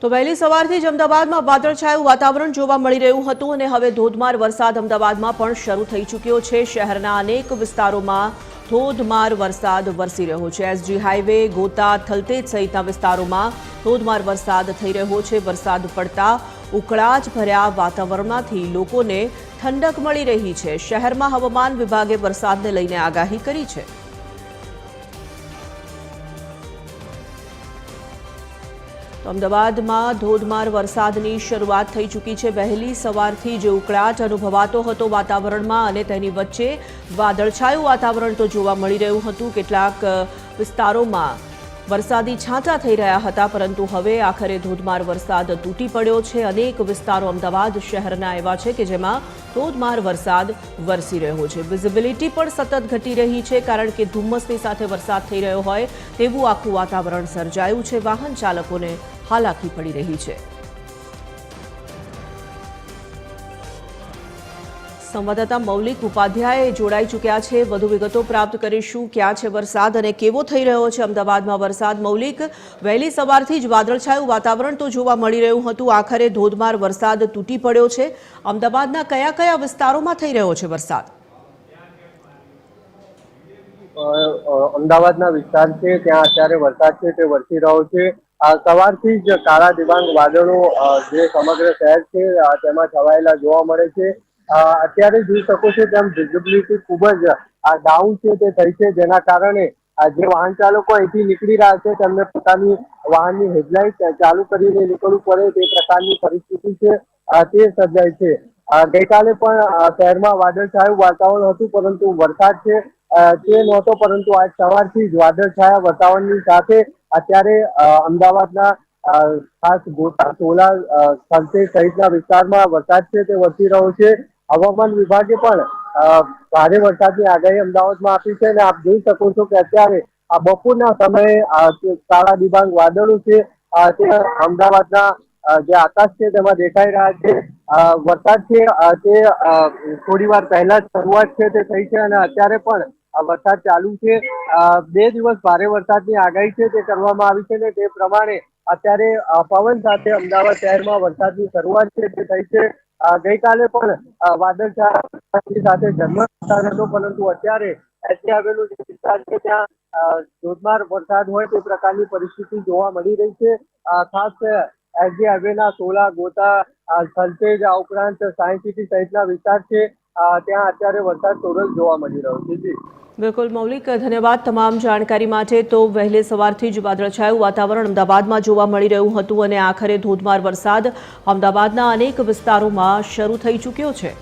તો વહેલી સવારથી જ અમદાવાદમાં વાદળછાયું વાતાવરણ જોવા મળી રહ્યું હતું અને હવે ધોધમાર વરસાદ અમદાવાદમાં પણ શરૂ થઈ ચૂક્યો છે। શહેરના અનેક વિસ્તારોમાં ધોધમાર વરસાદ વરસી રહ્યો છે। એસજી હાઈવે, ગોતા, થલતેજ સહિતના વિસ્તારોમાં ધોધમાર વરસાદ થઈ રહ્યો છે। વરસાદ પડતા ઉકળાટ ભર્યા વાતાવરણમાંથી લોકોને ઠંડક મળી રહી છે। શહેરમાં હવામાન વિભાગે વરસાદને લઈને આગાહી કરી છે। તો અમદાવાદમાં ધોધમાર વરસાદની શરૂઆત થઈ ચૂકી છે। વહેલી સવારથી જે ઉકળાટ અનુભવાતો હતો વાતાવરણમાં અને તેની વચ્ચે વાદળછાયું વાતાવરણ તો જોવા મળી રહ્યું હતું। કેટલાક વિસ્તારોમાં વરસાદી છાંટા થઈ રહ્યા હતા, પરંતુ હવે આખરે ધોધમાર વરસાદ તૂટી પડ્યો છે। અનેક વિસ્તારો અમદાવાદ શહેરના એવા છે કે જેમાં ધોધમાર વરસાદ વરસી રહ્યો છે। વિઝિબિલિટી પણ સતત ઘટી રહી છે, કારણ કે ધુમ્મસની સાથે વરસાદ થઈ રહ્યો હોય તેવું આખું વાતાવરણ સર્જાયું છે। વાહન ચાલકોને હાલાકી પડી રહી છે। સંવાદદાતા મૌલિક ઉપાધ્યાય જોડાઈ ચૂક્યા છે। વધુ વિગતો પ્રાપ્ત કરીશું। ક્યાં છે વરસાદ અને કેવો થઈ રહ્યો છે અમદાવાદમાં વરસાદ? મૌલિક, વહેલી સવારથી જ વાદળછાયું વાતાવરણ તો જોવા મળી રહ્યું હતું, આખરે ધોધમાર વરસાદ તૂટી પડ્યો છે। અમદાવાદના કયા કયા વિસ્તારોમાં થઈ રહ્યો છે વરસાદ? અમદાવાદના વિસ્તાર છે ત્યાં અત્યારે વરસાદ છે તે વરસી રહ્યો છે। સવારથી જ કાળા ડિબાંગ વાદળો જે સમગ્ર શહેર છે તેમાં છવાયેલા જોવા મળે છે। અત્યારે જોઈ શકો છો તેમ વિઝિબિલિટી ખૂબ જ ડાઉન છે તે થઈ છે, જેના કારણે જે વાહન ચાલકો અહીંથી નીકળી રહ્યા છે તેમને પોતાની વાહનની હેડલાઇટ ચાલુ કરીને નીકળવું પડે તે પ્રકારની પરિસ્થિતિ છે તે સર્જાય છે। ગઈકાલે પણ શહેરમાં વાદળછાયું વાતાવરણ હતું, પરંતુ વરસાદ છે તે નહોતો, પરંતુ આજ સવારથી જ વાદળછાયા વાતાવરણની સાથે અત્યારે અમદાવાદના ખાસ ગોતા, સોલા, થલતેજ સહિતના વિસ્તારમાં વરસાદ છે તે વરસી રહ્યો છે। હવામાન વિભાગે પણ ભારે વરસાદની આગાહી અમદાવાદમાં આપી છે અને આપ જોઈ શકો છો કે અત્યારે આ બપોરના સમયે કાળા ડિબાંગ વાદળો છે તે અમદાવાદના જે આકાશ છે તેમાં દેખાઈ રહ્યા છે। વરસાદ છે તે થોડી વાર પહેલા જ શરૂઆત છે તે થઈ છે અને અત્યારે પણ વરસાદ ચાલુ છે। 2 દિવસ ભારે વરસાદની આગાહી છે તે કરવામાં આવી છે ને તે પ્રમાણે અત્યારે પવન સાથે અમદાવાદ શહેરમાં વરસાદની શરૂઆત છે તે થઈ છે। ગઈકાલે પણ વાદળછાયા સાથે ઝરમર વરસાદ હતો, પરંતુ અત્યારે એસજી આવેલું જે વિસ્તાર છે ત્યાં ધોધમાર વરસાદ હોય તે પ્રકારની પરિસ્થિતિ જોવા મળી રહી છે। ખાસ એસજી હાઈવેના સોલા, ગોતા, થલતેજ, આ ઉપરાંત સાયન્સ સિટી સહિતના વિસ્તાર છે ત્યાં અત્યારે વરસાદ તોરલ જોવા મળી રહ્યો છે। બિલકુલ મૌલિક, ધન્યવાદ તમામ જાણકારી માટે। તો વહેલી સવારથી જ વાદળછાયું વાતાવરણ અમદાવાદમાં જોવા મળી રહ્યું હતું અને આખરે ધોધમાર વરસાદ અમદાવાદના અનેક વિસ્તારોમાં શરૂ થઈ ચૂક્યો છે।